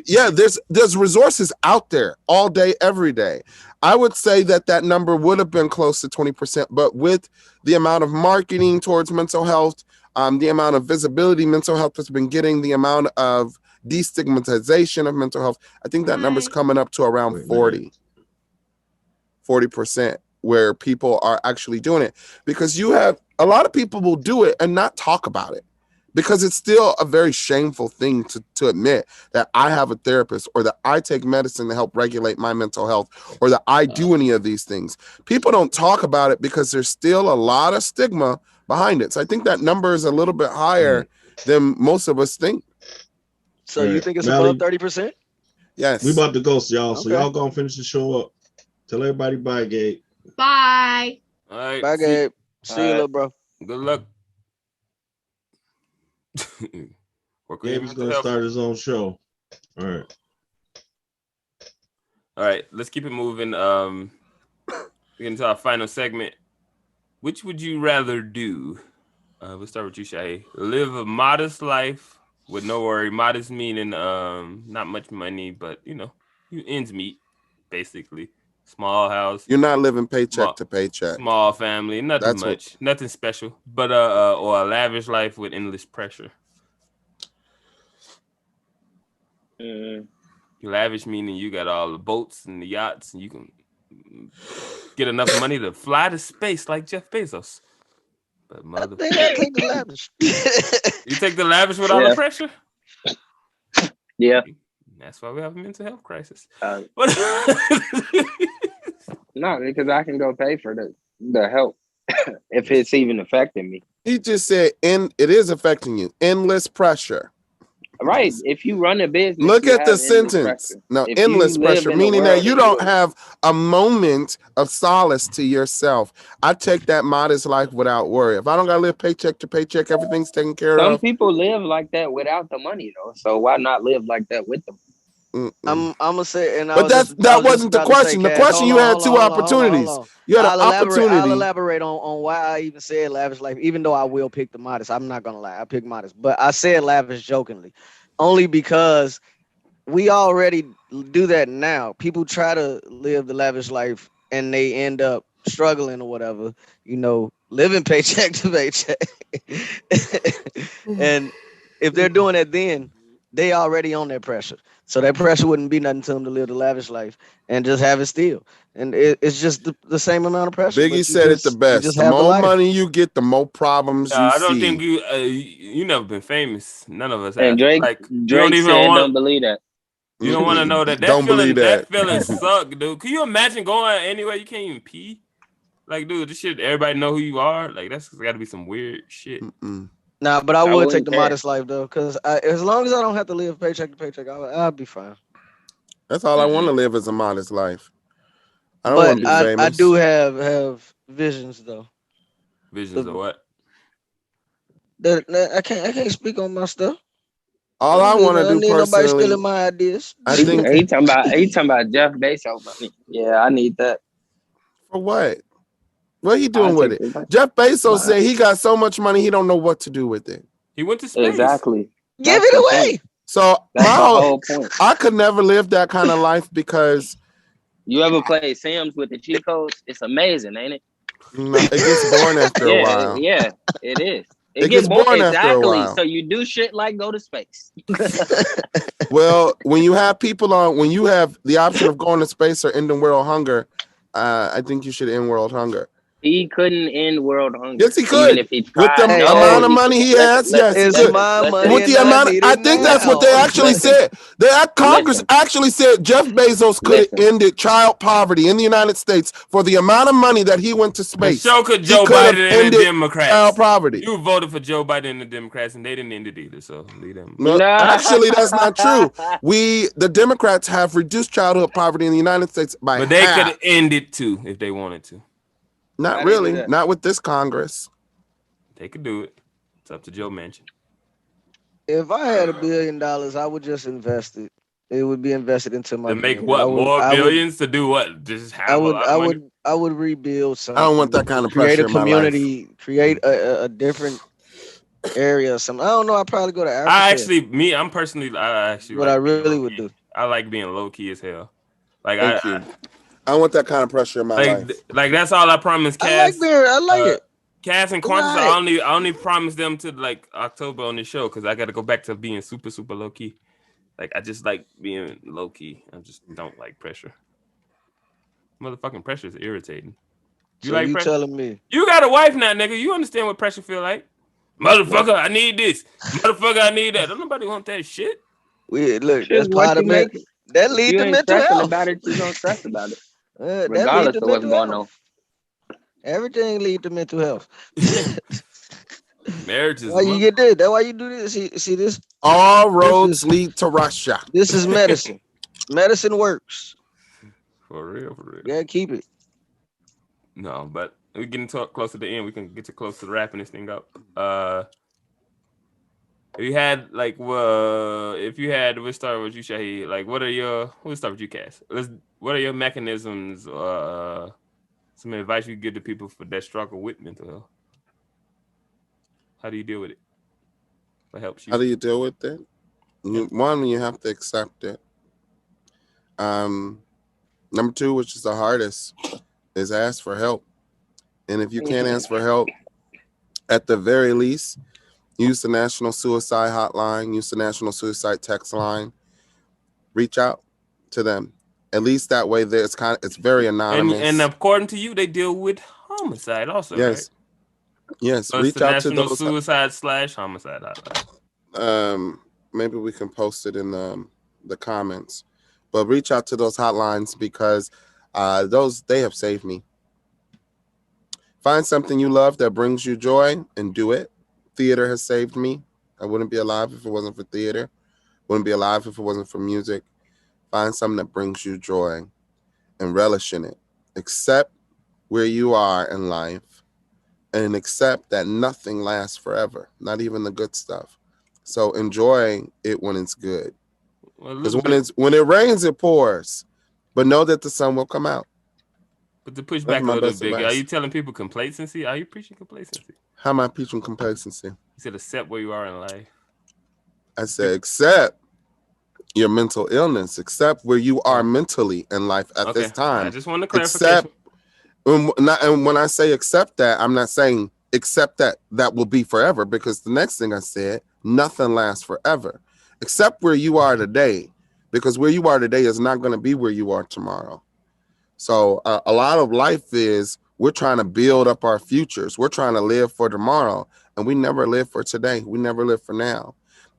yeah, there's resources out there all day, every day. I would say that number would have been close to 20%, but with the amount of marketing towards mental health, the amount of visibility mental health has been getting, the amount of destigmatization of mental health, I think that number's coming up to around 40% where people are actually doing it, because you have a lot of people will do it and not talk about it because it's still a very shameful thing to admit that I have a therapist, or that I take medicine to help regulate my mental health, or that I do any of these things. People don't talk about it because there's still a lot of stigma behind it. So I think that number is a little bit higher than most of us think. So you think it's above 30%? Yes. We about to go, y'all. So Okay. y'all gonna finish the show up. Tell everybody bye, Gabe. Bye. All right. Bye, Gabe. See you, little bro. Good luck. Gabe's gonna start his own show. All right. All right. Let's keep it moving. We get into our final segment. Which would you rather do? We'll start with you, Shay. Live a modest life with no worry. Modest meaning not much money, but you ends meet, basically. Small house. You're not living paycheck to paycheck. Small family, nothing much, nothing special. But or a lavish life with endless pressure. Lavish meaning you got all the boats and the yachts, and you can get enough money to fly to space like Jeff Bezos. But I think I take the lavish. You take the lavish with all the pressure? Yeah. That's why we have a mental health crisis. No, because I can go pay for the help if it's even affecting me. He just said, it is affecting you. Endless pressure. Right. If you run a business, look at the sentence. No, endless pressure, meaning that you don't have a moment of solace to yourself. I take that modest life without worry. If I don't gotta live paycheck to paycheck, everything's taken care of. Some people live like that without the money, though. So why not live like that with them? I'm gonna say, and but that wasn't the question. The question, you had two opportunities. You had an opportunity. I'll elaborate on why I even said lavish life, even though I will pick the modest. I'm not gonna lie, I pick modest, but I said lavish jokingly, only because we already do that now. People try to live the lavish life and they end up struggling or whatever, living paycheck to paycheck. And if they're doing it, then they already on their pressure. So that pressure wouldn't be nothing to them to live the lavish life and just have it still. And it's just the same amount of pressure. Biggie said it the best. The more money you get, the more problems you see. I don't think you never been famous. None of us have. And Drake don't believe that. You don't want to know that. That feeling suck, dude. Can you imagine going anywhere you can't even pee? Like, dude, this shit, everybody know who you are. Like, that's got to be some weird shit. Nah, but I would take the modest life though, because as long as I don't have to live paycheck to paycheck, I'll be fine. That's all I want to live is a modest life. I don't want to be famous. I do have visions though. Visions of what? I can't speak on my stuff. All I want to do need nobody personally, stealing my ideas. I think he talking about Jeff Bezos money. Yeah, I need that. for what? What he doing I'll with take it? the- Jeff Bezos Wow. said he got so much money he don't know what to do with it. He went to space. Exactly. Give That's it the away. point. So That's my the whole point. I could never live that kind of life because You ever play Sims with the cheat codes? It's amazing, ain't it? it gets boring after a while. Yeah, it is. It gets boring after a exactly. while. So you do shit like go to space. Well, when you have when you have the option of going to space or ending world hunger, I think you should end world hunger. He couldn't end world hunger. Yes, he could. Even if he tried. With the amount of money he has, yes, he It's could. my money. With the amount, I think that's what they actually said. Congress actually said Jeff Bezos could have ended child poverty in the United States for the amount of money that he went to space. So could Joe Biden and the Democrats. Child poverty. You voted for Joe Biden and the Democrats, and they didn't end it either. So leave them. No, actually, that's not true. The Democrats have reduced childhood poverty in the United States by but they half. could end it too if they wanted to. Not really. Not with this Congress. They could do it. It's up to Joe Manchin. If I had $1 billion, I would just invest it. It would be invested into my. To make what? More billions to do what? Just have I would rebuild something. I don't want that kind of create pressure a community. in my life. Create a different area. Or something. I don't know. I'd probably go to Africa. I actually. What I really would do. I like being low key as hell. Like Thank you. I want that kind of pressure in my life. Like that's all I promised Kaz. I like it. Kaz and Quantis, I only promised them to like October on the show because I got to go back to being super, super low key. Like I just like being low key. I just don't like pressure. Motherfucking pressure is irritating. You pressure? Telling me you got a wife now, nigga? You understand what pressure feel like? Motherfucker, I need this. Motherfucker, I need that. Don't nobody want that shit. Look, that's part of it. That leads to mental health. About it, you don't stress about it. Regardless of what's going on. Everything leads to mental health. Marriage is why you get this? That's why you do this. See this? All roads lead to Russia. This is medicine. Medicine works. For real. Yeah, keep it. No, but we're getting close to the end. We can get close to wrapping this thing up. If you had we'll start with you, Shahid. Like, we'll start with you, Kaz. What are your mechanisms? Some advice you give to people that struggle with mental health. How do you deal with it? What helps you? How do you deal with it? One, you have to accept it. Number two, which is the hardest, is ask for help. And if you can't ask for help, at the very least, use the National Suicide Hotline, use the National Suicide Text Line. Reach out to them. At least that way, it's very anonymous. And according to you, they deal with homicide also, yes. Right? Yes. So reach out to those Suicide / Homicide Hotline. Maybe we can post it in the comments. But reach out to those hotlines because they have saved me. Find something you love that brings you joy and do it. Theater has saved me. I wouldn't be alive if it wasn't for theater. Wouldn't be alive if it wasn't for music. Find something that brings you joy and relish in it. Accept where you are in life and accept that nothing lasts forever, not even the good stuff. So enjoy it when it's good. Because when it rains, it pours. But know that the sun will come out. But to push back a little bit, are you telling people complacency? Are you preaching complacency? How am I preaching complacency? You said accept where you are in life. I said accept your mental illness. Accept where you are mentally in life at this time. I just want to clarify. And when I say accept that, I'm not saying accept that will be forever, because the next thing I said, nothing lasts forever. Accept where you are today, because where you are today is not going to be where you are tomorrow. So a lot of life is we're trying to build up our futures. We're trying to live for tomorrow, and we never live for today. We never live for now.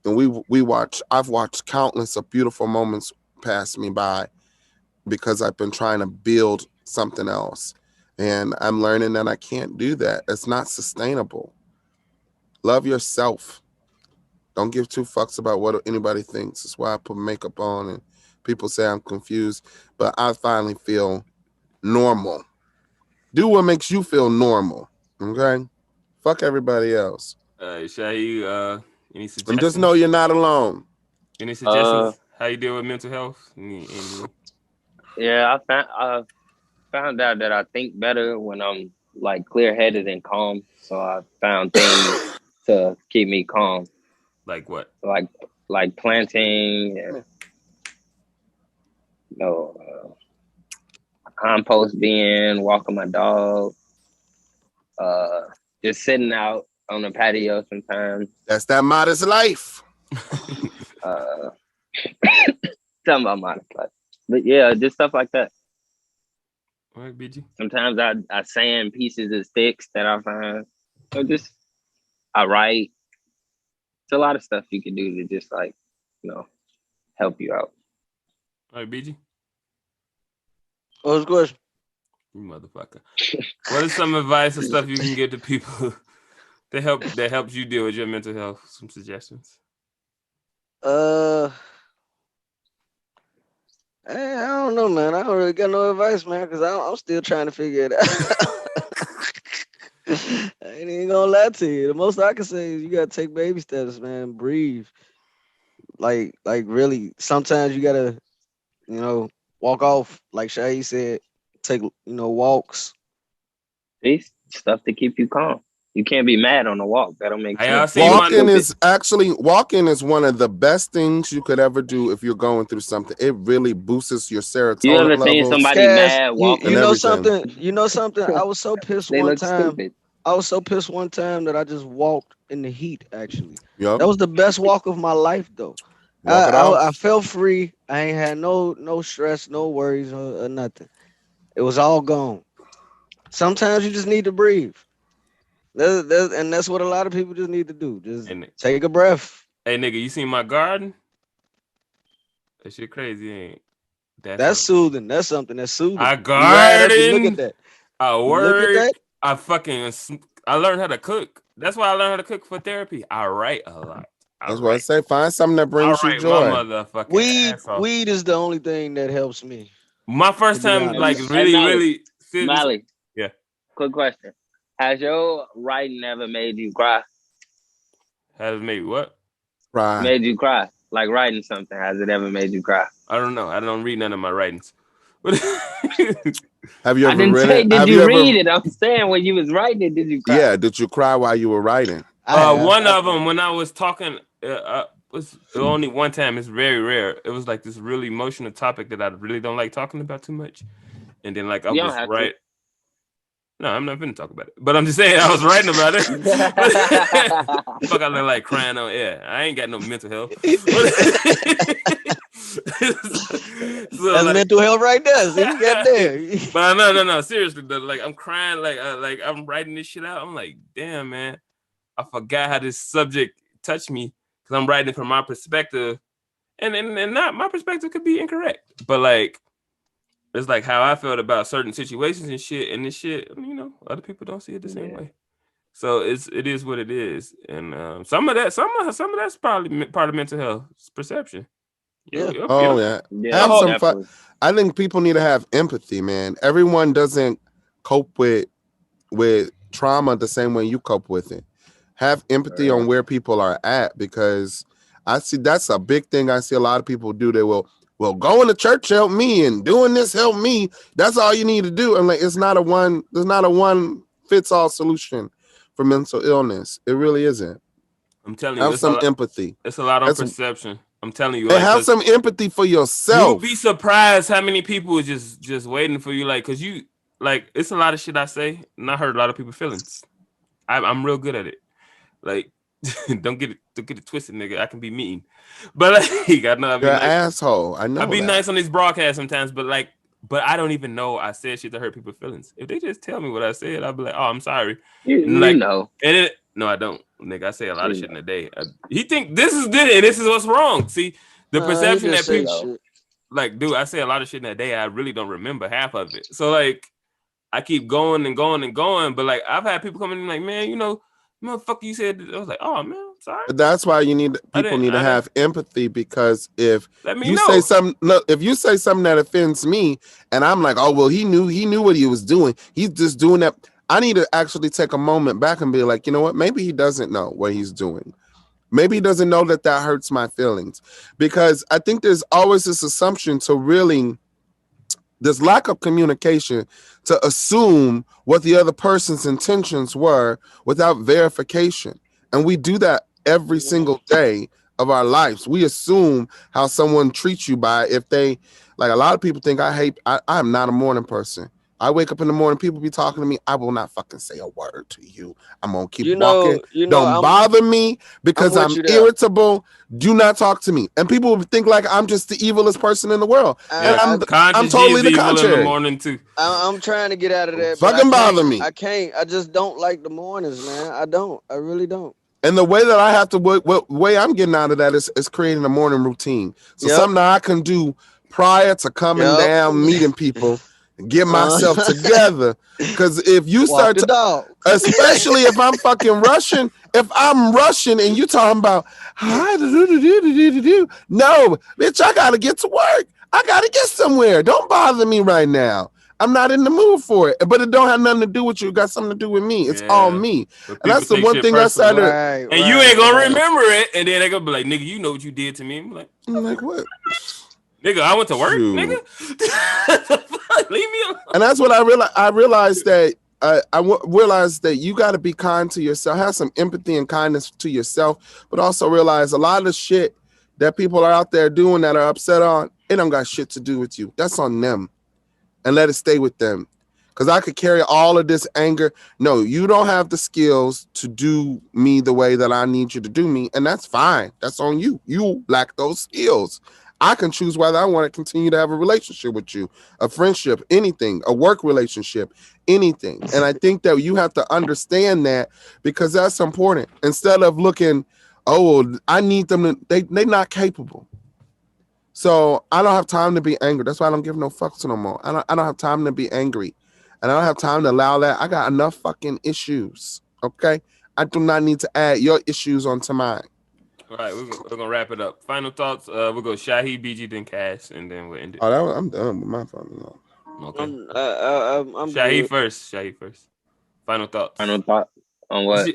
And I've watched countless of beautiful moments pass me by because I've been trying to build something else. And I'm learning that I can't do that. It's not sustainable. Love yourself. Don't give two fucks about what anybody thinks. That's why I put makeup on and people say I'm confused, but I finally feel normal. Do what makes you feel normal, okay? Fuck everybody else. Shahi, any suggestions? And just know you're not alone. Any suggestions? How you deal with mental health? Yeah, I found out that I think better when I'm like clear-headed and calm. So I found things to keep me calm. Like what? Like planting, compost bin, walking my dog, just sitting out on the patio sometimes. That's that modest life. Something about modest life. But yeah, just stuff like that. All right, BG. Sometimes I sand pieces of sticks that I find. So just I write. It's a lot of stuff you can do to just like, help you out. All right, BG. What was the question? You motherfucker. What is some advice or stuff you can give to people that helps you deal with your mental health? Some suggestions. I don't know, man. I don't really got no advice, man, because I'm still trying to figure it out. I ain't even gonna lie to you. The most I can say is you gotta take baby steps, man. Breathe. Like really, sometimes you gotta, walk off. Like Shahi said, take, walks. See, stuff to keep you calm. You can't be mad on a walk. That don't make sense. Walking is one of the best things you could ever do if you're going through something. It really boosts your serotonin You ever levels. seen somebody mad walking? You know something? You know something? I was so pissed They one look time. stupid. I was so pissed one time that I just walked in the heat. Actually, Yep. that was the best walk of my life, though. I felt free. I ain't had no stress, no worries, or nothing. It was all gone. Sometimes you just need to breathe. And that's what a lot of people just need to do. Just take a breath. Hey, nigga, you seen my garden? That shit crazy, ain't? That's soothing. That's something that's soothing. I garden. Look at that. I work. I learned how to cook. That's why I learned how to cook for therapy. I write a lot. That's what I say. Find something that brings you joy. My motherfucking weed is the only thing that helps me. My first time, like, really. Mally. Yeah. Quick question. Has your writing ever made you cry? Has it made what? Cry. Made you cry. Like writing something. Has it ever made you cry? I don't know. I don't read none of my writings. Have you ever I didn't read say it? did you read it. I'm saying when you was writing it, did you cry? Yeah, did you cry while you were writing? One of them, when I was talking, was only one time. It's very rare. It was like this really emotional topic that I really don't like talking about too much. And then like I was right. No, I'm not gonna talk about it. But I'm just saying I was writing about it. Fuck, I look like crying on air. I ain't got no mental health. That's mental health right there. See, you got there. But no. Seriously, though, like I'm crying, like I'm writing this shit out. I'm like, damn, man, I forgot how this subject touched me because I'm writing it from my perspective, and not my perspective could be incorrect, but like. It's like how I felt about certain situations and shit, and this shit, other people don't see it the same way. So it is what it is, and some of that's probably part of mental health perception. Yeah. Have some fun. I think people need to have empathy, man. Everyone doesn't cope with trauma the same way you cope with it. Have empathy on where people are at, because I see that's a big thing. I see a lot of people do. They will. Well, going to church help me and doing this help me. That's all you need to do. And like, there's not a one fits all solution for mental illness. It really isn't. I'm telling you, have some empathy. It's a lot on perception. I'm telling you, and have some empathy for yourself. You'll be surprised how many people are just waiting for you. Like, cause you like, it's a lot of shit I say, and I hurt a lot of people's feelings. I'm real good at it. Like, don't get it twisted, nigga. I can be mean, but like, I know I be You're an asshole. I know. I be nice on these broadcasts sometimes, but I don't even know I said shit to hurt people's feelings. If they just tell me what I said, I'll be like, oh, I'm sorry. No, I don't, nigga. I say a lot of shit in a day. He think this is this, and this is what's wrong. See, the perception that people like, dude, I say a lot of shit in a day. I really don't remember half of it. So like, I keep going and going and going, but like, I've had people come in like, man, motherfucker, you said. I was like, oh man, I'm sorry. But that's why people need to have empathy, because if you say something that offends me, and I'm like, oh well, he knew what he was doing. He's just doing that. I need to actually take a moment back and be like, you know what? Maybe he doesn't know what he's doing. Maybe he doesn't know that hurts my feelings, because I think there's always this assumption to really, this lack of communication to assume what the other person's intentions were without verification. And we do that every single day of our lives. We assume how someone treats you by if they, like, a lot of people think I am not a morning person. I wake up in the morning, people be talking to me. I will not fucking say a word to you. I'm going to keep walking. Don't bother me because I'm irritable. Do not talk to me. And people think like I'm just the evilest person in the world. And I'm totally the contrary. In the morning too. I'm trying to get out of that. Fucking bother me. I can't. I just don't like the mornings, man. I don't. I really don't. And the way that I have to, way I'm getting out of that is creating a morning routine. So something I can do prior to coming down, meeting people, get myself together. Because if you start to, especially if I'm fucking rushing, and you talking about, no, bitch, I got to get to work. I got to get somewhere. Don't bother me right now. I'm not in the mood for it, but it don't have nothing to do with you. It got something to do with me. It's all me. And that's the one thing I started. And you ain't going to remember it. And then they going to be like, nigga, you know what you did to me. I'm like what? Nigga, I went to work, nigga. Leave me alone. And that's what I realized that realized that you got to be kind to yourself, have some empathy and kindness to yourself, but also realize a lot of the shit that people are out there doing that are upset on, it don't got shit to do with you. That's on them. And let it stay with them. Because I could carry all of this anger. No, you don't have the skills to do me the way that I need you to do me. And that's fine. That's on you. You lack those skills. I can choose whether I want to continue to have a relationship with you, a friendship, anything, a work relationship, anything. And I think that you have to understand that, because that's important. Instead of looking, oh, I need them to, they're not capable. So I don't have time to be angry. That's why I don't give no fucks no more. I don't have time to be angry. And I don't have time to allow that. I got enough fucking issues. Okay? I do not need to add your issues onto mine. All right, we're gonna wrap it up. Final thoughts. We'll go Shahi, BG, then Cash, and then we'll end it. Oh, I'm done with my final. Okay. I'm Shahi good. first. Shahi first. Final thoughts. Final thought on what?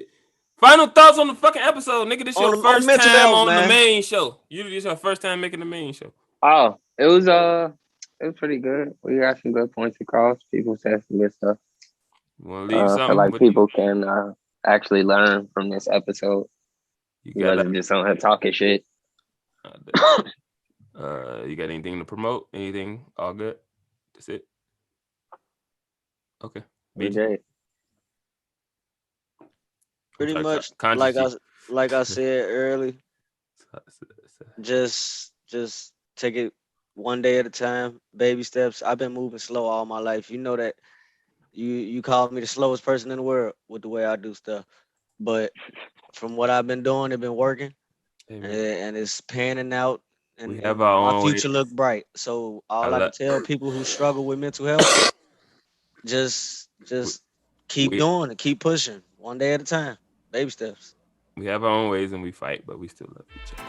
Final thoughts on the fucking episode, nigga. This your first time health, on man. the main show. This your first time making the main show. Oh, it was pretty good. We got some good points across. People said some good stuff. Wanna leave something? I feel like people can actually learn from this episode. You wasn't just on here talking shit. You got anything to promote? Anything? All good? That's it. Okay. BJ. Pretty much, like I said early, just take it one day at a time, baby steps. I've been moving slow all my life. You know that. You call me the slowest person in the world with the way I do stuff, but from what I've been doing, it's been working, and it's panning out. And we have our my future look bright. So all I can tell people who struggle with mental health, just keep doing it, keep pushing, one day at a time, baby steps. We have our own ways and we fight, but we still love each other.